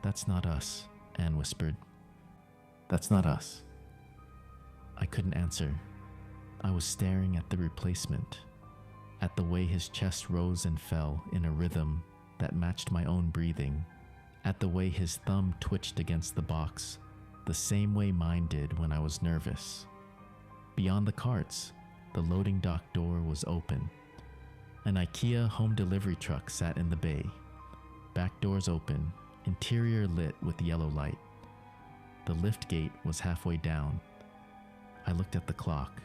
"That's not us," Anne whispered. "That's not us." I couldn't answer. I was staring at the replacement, at the way his chest rose and fell in a rhythm that matched my own breathing, at the way his thumb twitched against the box, the same way mine did when I was nervous. Beyond the carts, the loading dock door was open. An IKEA home delivery truck sat in the bay, back doors open, interior lit with yellow light. The lift gate was halfway down. I looked at the clock.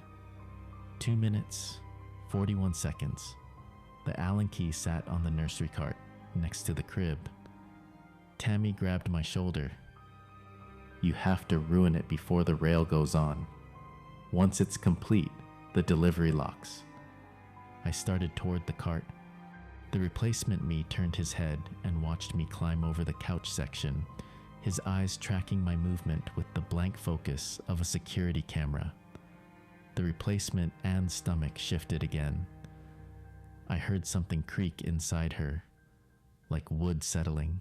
2 minutes, 41 seconds. The Allen key sat on the nursery cart next to the crib. Tammy grabbed my shoulder. "You have to ruin it before the rail goes on. Once it's complete, the delivery locks." I started toward the cart. The replacement me turned his head and watched me climb over the couch section, his eyes tracking my movement with the blank focus of a security camera. The replacement Anne's stomach shifted again. I heard something creak inside her, like wood settling.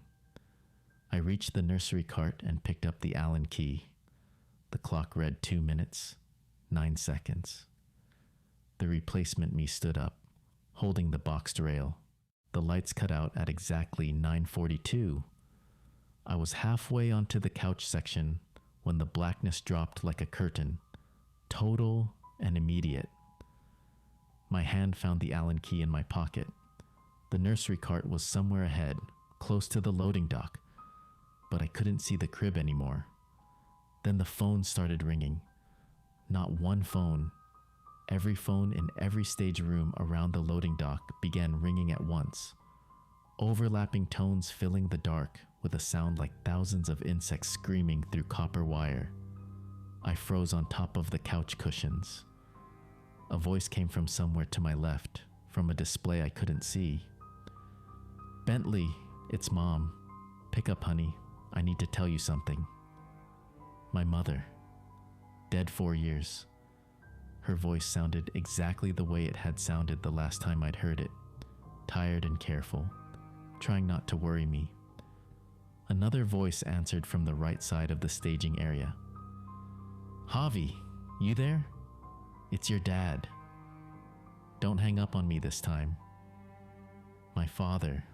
I reached the nursery cart and picked up the Allen key. The clock read 2 minutes, 9 seconds. The replacement me stood up, holding the boxed rail. The lights cut out at exactly 9:42. I was halfway onto the couch section when the blackness dropped like a curtain, total and immediate. My hand found the Allen key in my pocket. The nursery cart was somewhere ahead, close to the loading dock, but I couldn't see the crib anymore. Then the phone started ringing. Not one phone. Every phone in every stage room around the loading dock began ringing at once, overlapping tones filling the dark with a sound like thousands of insects screaming through copper wire. I froze on top of the couch cushions. A voice came from somewhere to my left, from a display I couldn't see. "Bentley, it's Mom. Pick up, honey. I need to tell you something." My mother, dead 4 years. Her voice sounded exactly the way it had sounded the last time I'd heard it, tired and careful, trying not to worry me. Another voice answered from the right side of the staging area. "Javi, you there? It's your dad. Don't hang up on me this time." My father.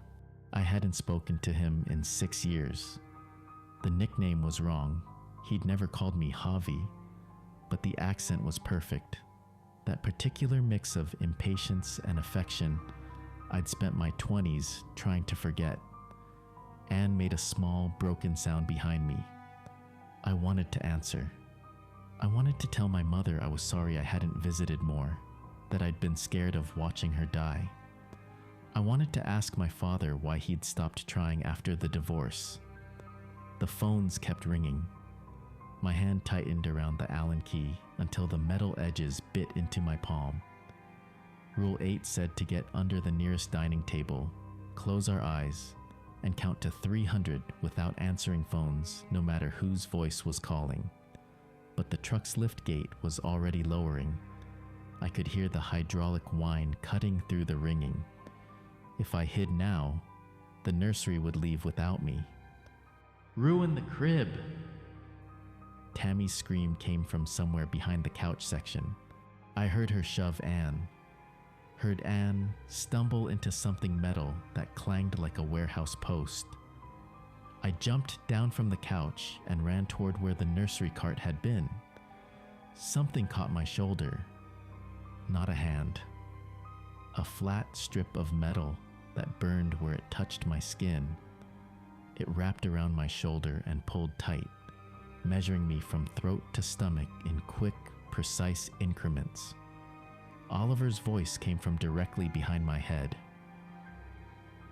I hadn't spoken to him in 6 years. The nickname was wrong. He'd never called me Javi, but the accent was perfect. That particular mix of impatience and affection I'd spent my 20s trying to forget. Anne made a small, broken sound behind me. I wanted to answer. I wanted to tell my mother I was sorry I hadn't visited more, that I'd been scared of watching her die. I wanted to ask my father why he'd stopped trying after the divorce. The phones kept ringing. My hand tightened around the Allen key until the metal edges bit into my palm. Rule 8 said to get under the nearest dining table, close our eyes, and count to 300 without answering phones, no matter whose voice was calling. But the truck's lift gate was already lowering. I could hear the hydraulic whine cutting through the ringing. If I hid now, the nursery would leave without me. "Ruin the crib!" Tammy's scream came from somewhere behind the couch section. I heard her shove Anne. Heard Anne stumble into something metal that clanged like a warehouse post. I jumped down from the couch and ran toward where the nursery cart had been. Something caught my shoulder. Not a hand. A flat strip of metal that burned where it touched my skin. It wrapped around my shoulder and pulled tight, measuring me from throat to stomach in quick, precise increments. Oliver's voice came from directly behind my head.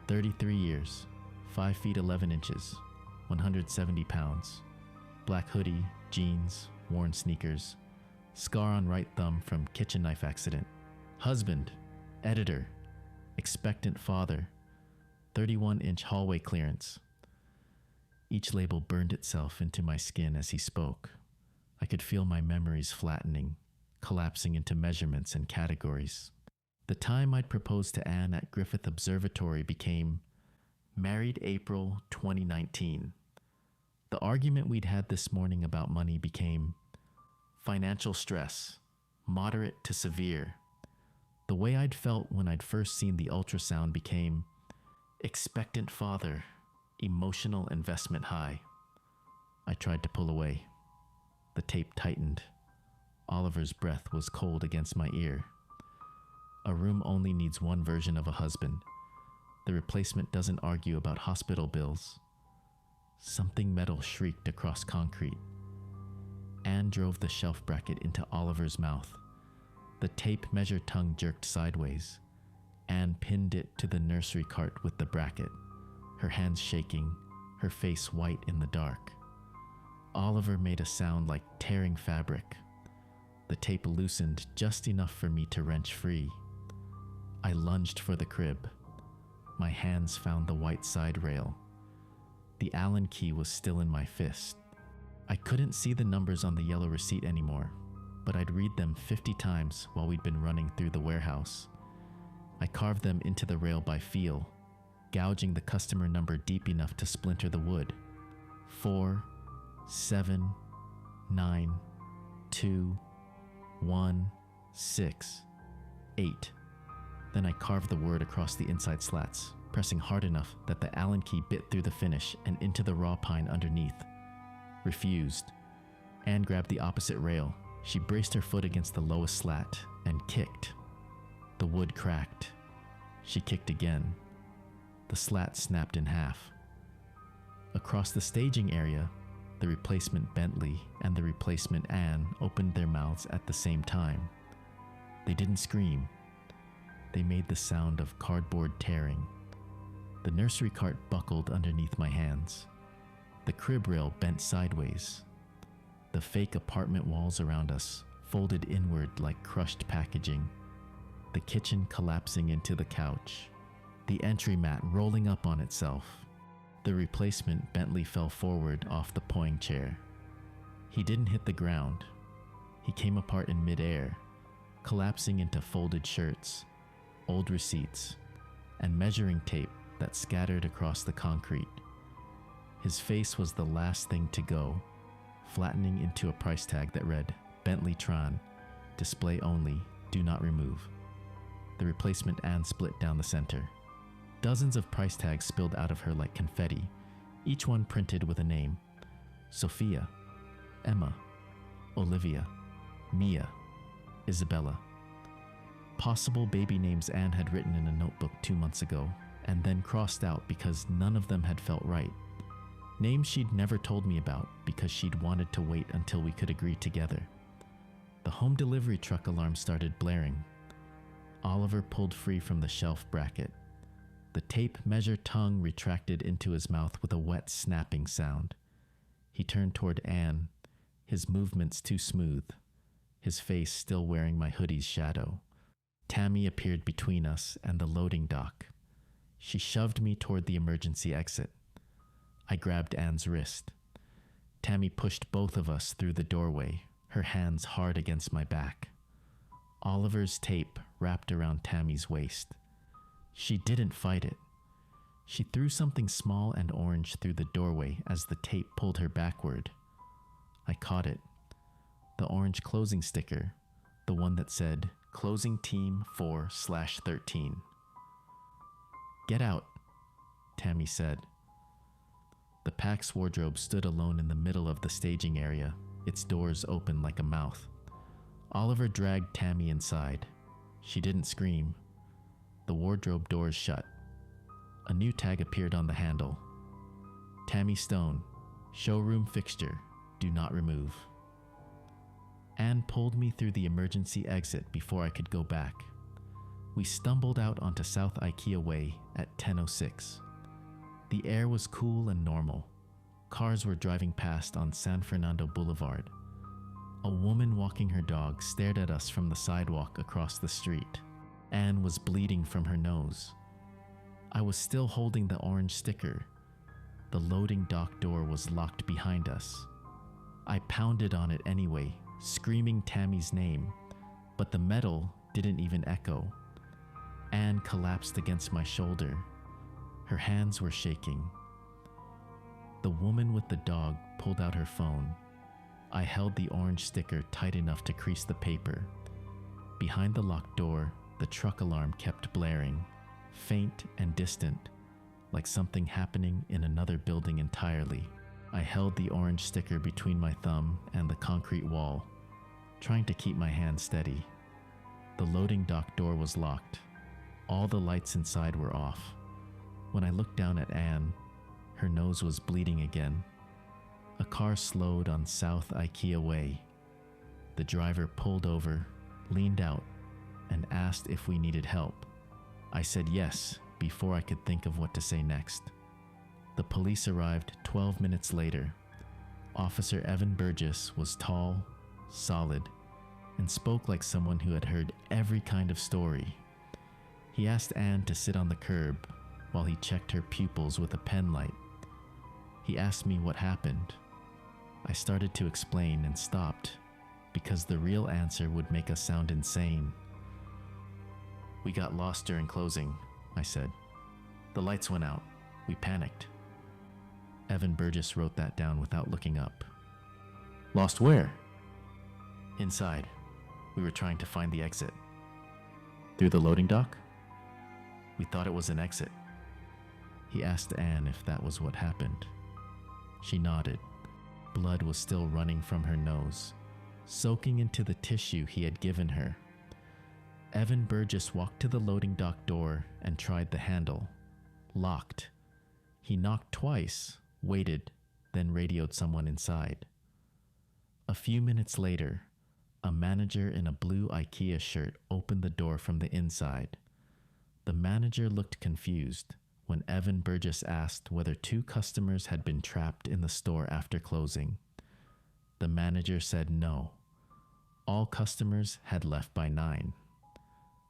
33 years, 5 feet 11 inches, 170 pounds, black hoodie, jeans, worn sneakers, scar on right thumb from kitchen knife accident, husband, editor, expectant father, 31-inch hallway clearance. Each label burned itself into my skin as he spoke. I could feel my memories flattening, collapsing into measurements and categories. The time I'd proposed to Anne at Griffith Observatory became married April 2019. The argument we'd had this morning about money became financial stress, moderate to severe. The way I'd felt when I'd first seen the ultrasound became expectant father, emotional investment high. I tried to pull away. The tape tightened. Oliver's breath was cold against my ear. A room only needs one version of a husband. The replacement doesn't argue about hospital bills. Something metal shrieked across concrete. Anne drove the shelf bracket into Oliver's mouth. The tape measure tongue jerked sideways. Anne pinned it to the nursery cart with the bracket, her hands shaking, her face white in the dark. Oliver made a sound like tearing fabric. The tape loosened just enough for me to wrench free. I lunged for the crib. My hands found the white side rail. The Allen key was still in my fist. I couldn't see the numbers on the yellow receipt anymore, but I'd read them 50 times while we'd been running through the warehouse. I carved them into the rail by feel, gouging the customer number deep enough to splinter the wood. 4, 7, 9, 2, 1, 6, 8. Then I carved the word across the inside slats, pressing hard enough that the Allen key bit through the finish and into the raw pine underneath. Refused. Anne grabbed the opposite rail. She braced her foot against the lowest slat and kicked. The wood cracked. She kicked again. The slat snapped in half. Across the staging area, the replacement Bentley and the replacement Anne opened their mouths at the same time. They didn't scream. They made the sound of cardboard tearing. The nursery cart buckled underneath my hands. The crib rail bent sideways. The fake apartment walls around us folded inward like crushed packaging. The kitchen collapsing into the couch. The entry mat rolling up on itself. The replacement Bentley fell forward off the pawing chair. He didn't hit the ground. He came apart in midair, collapsing into folded shirts, old receipts, and measuring tape that scattered across the concrete. His face was the last thing to go, flattening into a price tag that read, Bentley Tron, display only, do not remove. The replacement Anne split down the center. Dozens of price tags spilled out of her like confetti, each one printed with a name. Sophia, Emma, Olivia, Mia, Isabella. Possible baby names Anne had written in a notebook 2 months ago, and then crossed out because none of them had felt right. Names she'd never told me about because she'd wanted to wait until we could agree together. The home delivery truck alarm started blaring. Oliver pulled free from the shelf bracket. The tape measure tongue retracted into his mouth with a wet snapping sound. He turned toward Anne, his movements too smooth, his face still wearing my hoodie's shadow. Tammy appeared between us and the loading dock. She shoved me toward the emergency exit. I grabbed Anne's wrist. Tammy pushed both of us through the doorway, her hands hard against my back. Oliver's tape wrapped around Tammy's waist. She didn't fight it. She threw something small and orange through the doorway as the tape pulled her backward. I caught it. The orange closing sticker, the one that said, Closing Team 4/13. Get out, Tammy said. The PAX wardrobe stood alone in the middle of the staging area, its doors open like a mouth. Oliver dragged Tammy inside. She didn't scream. The wardrobe doors shut. A new tag appeared on the handle. Tammy Stone, showroom fixture, do not remove. Anne pulled me through the emergency exit before I could go back. We stumbled out onto South IKEA Way at 10:06. The air was cool and normal. Cars were driving past on San Fernando Boulevard. A woman walking her dog stared at us from the sidewalk across the street. Anne was bleeding from her nose. I was still holding the orange sticker. The loading dock door was locked behind us. I pounded on it anyway, screaming Tammy's name, but the metal didn't even echo. Anne collapsed against my shoulder. Her hands were shaking. The woman with the dog pulled out her phone. I held the orange sticker tight enough to crease the paper. Behind the locked door, the truck alarm kept blaring, faint and distant, like something happening in another building entirely. I held the orange sticker between my thumb and the concrete wall, trying to keep my hand steady. The loading dock door was locked. All the lights inside were off. When I looked down at Anne, her nose was bleeding again. A car slowed on South IKEA Way. The driver pulled over, leaned out, and asked if we needed help. I said yes before I could think of what to say next. The police arrived 12 minutes later. Officer Evan Burgess was tall, solid, and spoke like someone who had heard every kind of story. He asked Anne to sit on the curb while he checked her pupils with a pen light. He asked me what happened. I started to explain and stopped because the real answer would make us sound insane. "We got lost during closing," I said. "The lights went out. We panicked." Evan Burgess wrote that down without looking up. "Lost where?" "Inside. We were trying to find the exit." "Through the loading dock?" "We thought it was an exit." He asked Anne if that was what happened. She nodded. Blood was still running from her nose, soaking into the tissue he had given her. Evan Burgess walked to the loading dock door and tried the handle. Locked. He knocked twice, waited, then radioed someone inside. A few minutes later, a manager in a blue IKEA shirt opened the door from the inside. The manager looked confused when Evan Burgess asked whether 2 customers had been trapped in the store after closing. The manager said no. All customers had left by 9.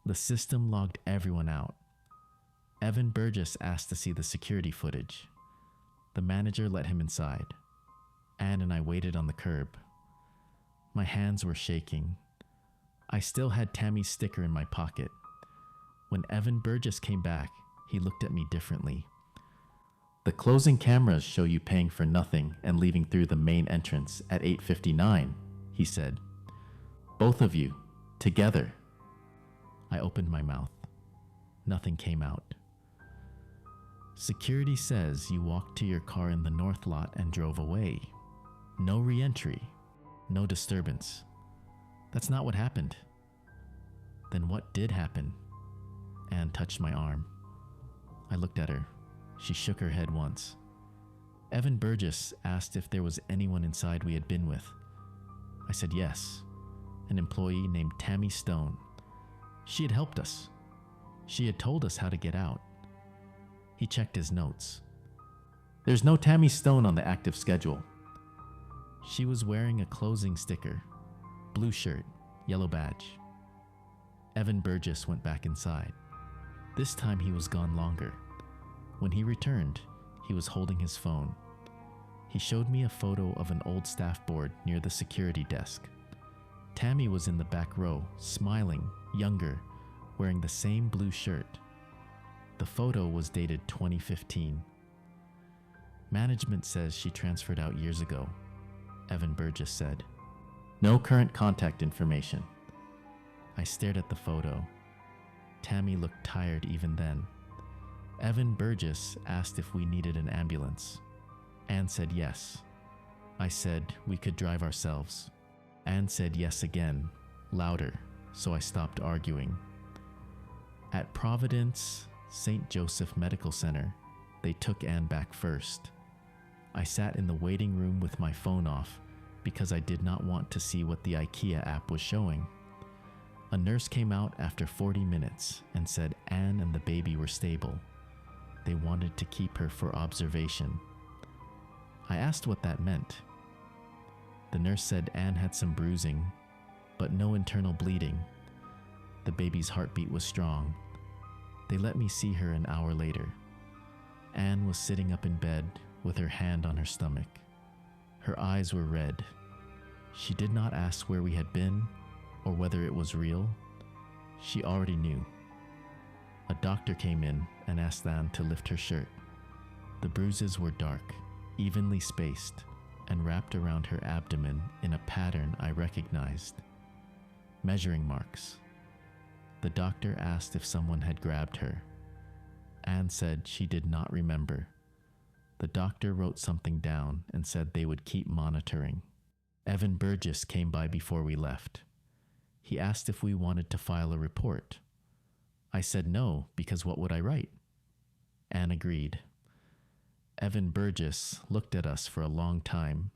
The system logged everyone out. Evan Burgess asked to see the security footage. The manager let him inside. Anne and I waited on the curb. My hands were shaking. I still had Tammy's sticker in my pocket. When Evan Burgess came back, he looked at me differently. "The closing cameras show you paying for nothing and leaving through the main entrance at 8:59, he said. "Both of you, together." I opened my mouth. Nothing came out. "Security says you walked to your car in the north lot and drove away. No re-entry, no disturbance. That's not what happened." "Then what did happen?" Anne touched my arm. I looked at her. She shook her head once. "Evan Burgess asked if there was anyone inside we had been with." I said yes, an employee named Tammy Stone. She had helped us. She had told us how to get out. He checked his notes. "There's no Tammy Stone on the active schedule." She was wearing a closing sticker, blue shirt, yellow badge. Evan Burgess went back inside. This time he was gone longer. When he returned, he was holding his phone. He showed me a photo of an old staff board near the security desk. Tammy was in the back row, smiling, younger, wearing the same blue shirt. The photo was dated 2015. "Management says she transferred out years ago," Evan Burgess said. "No current contact information." I stared at the photo. Tammy looked tired even then. Evan Burgess asked if we needed an ambulance. Anne said yes. I said we could drive ourselves. Anne said yes again, louder, so I stopped arguing. At Providence St. Joseph Medical Center, they took Anne back first. I sat in the waiting room with my phone off because I did not want to see what the IKEA app was showing. A nurse came out after 40 minutes and said Anne and the baby were stable. They wanted to keep her for observation. I asked what that meant. The nurse said Anne had some bruising, but no internal bleeding. The baby's heartbeat was strong. They let me see her an hour later. Anne was sitting up in bed with her hand on her stomach. Her eyes were red. She did not ask where we had been or whether it was real. She already knew. A doctor came in and asked Anne to lift her shirt. The bruises were dark, evenly spaced, and wrapped around her abdomen in a pattern I recognized. Measuring marks. The doctor asked if someone had grabbed her. Anne said she did not remember. The doctor wrote something down and said they would keep monitoring. Evan Burgess came by before we left. He asked if we wanted to file a report. I said no, because what would I write? Anne agreed. Evan Burgess looked at us for a long time,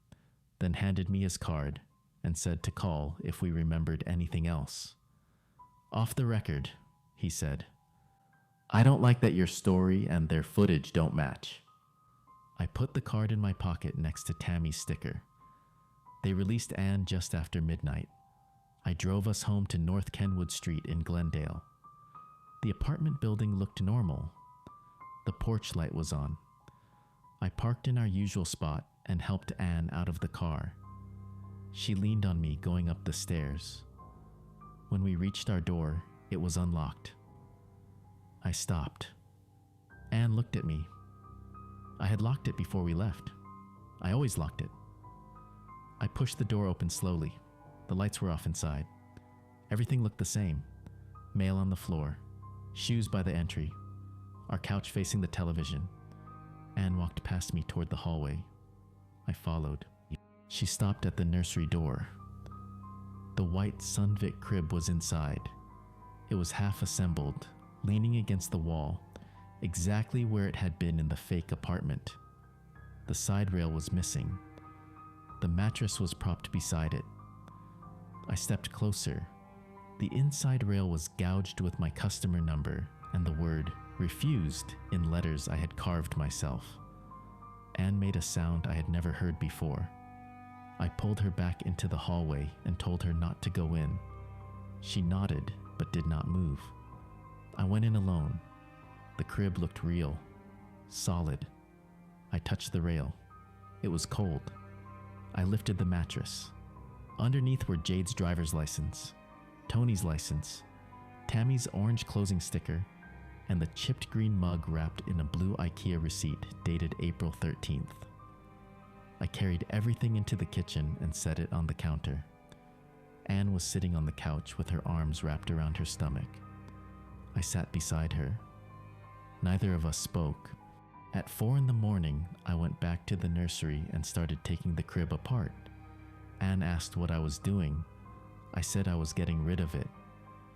then handed me his card and said to call if we remembered anything else. "Off the record," he said. "I don't like that your story and their footage don't match." I put the card in my pocket next to Tammy's sticker. They released Anne just after midnight. I drove us home to North Kenwood Street in Glendale. The apartment building looked normal. The porch light was on. I parked in our usual spot and helped Anne out of the car. She leaned on me going up the stairs. When we reached our door, it was unlocked. I stopped. Anne looked at me. I had locked it before we left. I always locked it. I pushed the door open slowly. The lights were off inside. Everything looked the same. Mail on the floor, shoes by the entry, our couch facing the television. Anne walked past me toward the hallway. I followed. She stopped at the nursery door. The white Sunvik crib was inside. It was half assembled, leaning against the wall, exactly where it had been in the fake apartment. The side rail was missing. The mattress was propped beside it. I stepped closer. The inside rail was gouged with my customer number and the word "refused" in letters I had carved myself. Anne made a sound I had never heard before. I pulled her back into the hallway and told her not to go in. She nodded but did not move. I went in alone. The crib looked real, solid. I touched the rail. It was cold. I lifted the mattress. Underneath were Jade's driver's license, Tony's license, Tammy's orange closing sticker, and the chipped green mug wrapped in a blue IKEA receipt dated April 13th. I carried everything into the kitchen and set it on the counter. Anne was sitting on the couch with her arms wrapped around her stomach. I sat beside her. Neither of us spoke. At 4 a.m, I went back to the nursery and started taking the crib apart. Anne asked what I was doing. I said I was getting rid of it.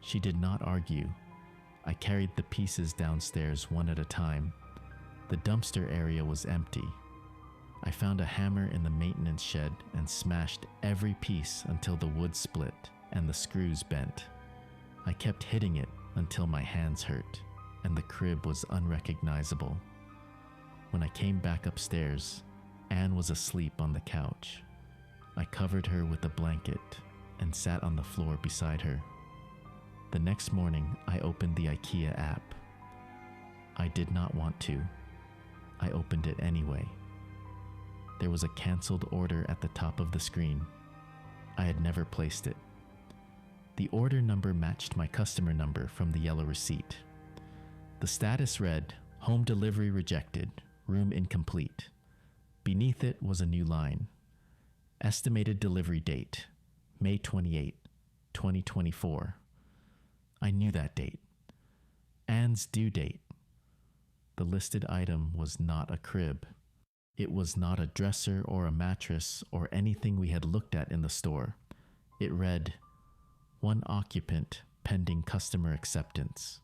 She did not argue. I carried the pieces downstairs one at a time. The dumpster area was empty. I found a hammer in the maintenance shed and smashed every piece until the wood split and the screws bent. I kept hitting it until my hands hurt and the crib was unrecognizable. When I came back upstairs, Anne was asleep on the couch. I covered her with a blanket and sat on the floor beside her. The next morning, I opened the IKEA app. I did not want to. I opened it anyway. There was a canceled order at the top of the screen. I had never placed it. The order number matched my customer number from the yellow receipt. The status read, "Home delivery rejected, room incomplete." Beneath it was a new line. Estimated delivery date, May 28, 2024. I knew that date. Anne's due date. The listed item was not a crib. It was not a dresser or a mattress or anything we had looked at in the store. It read, "One occupant pending customer acceptance."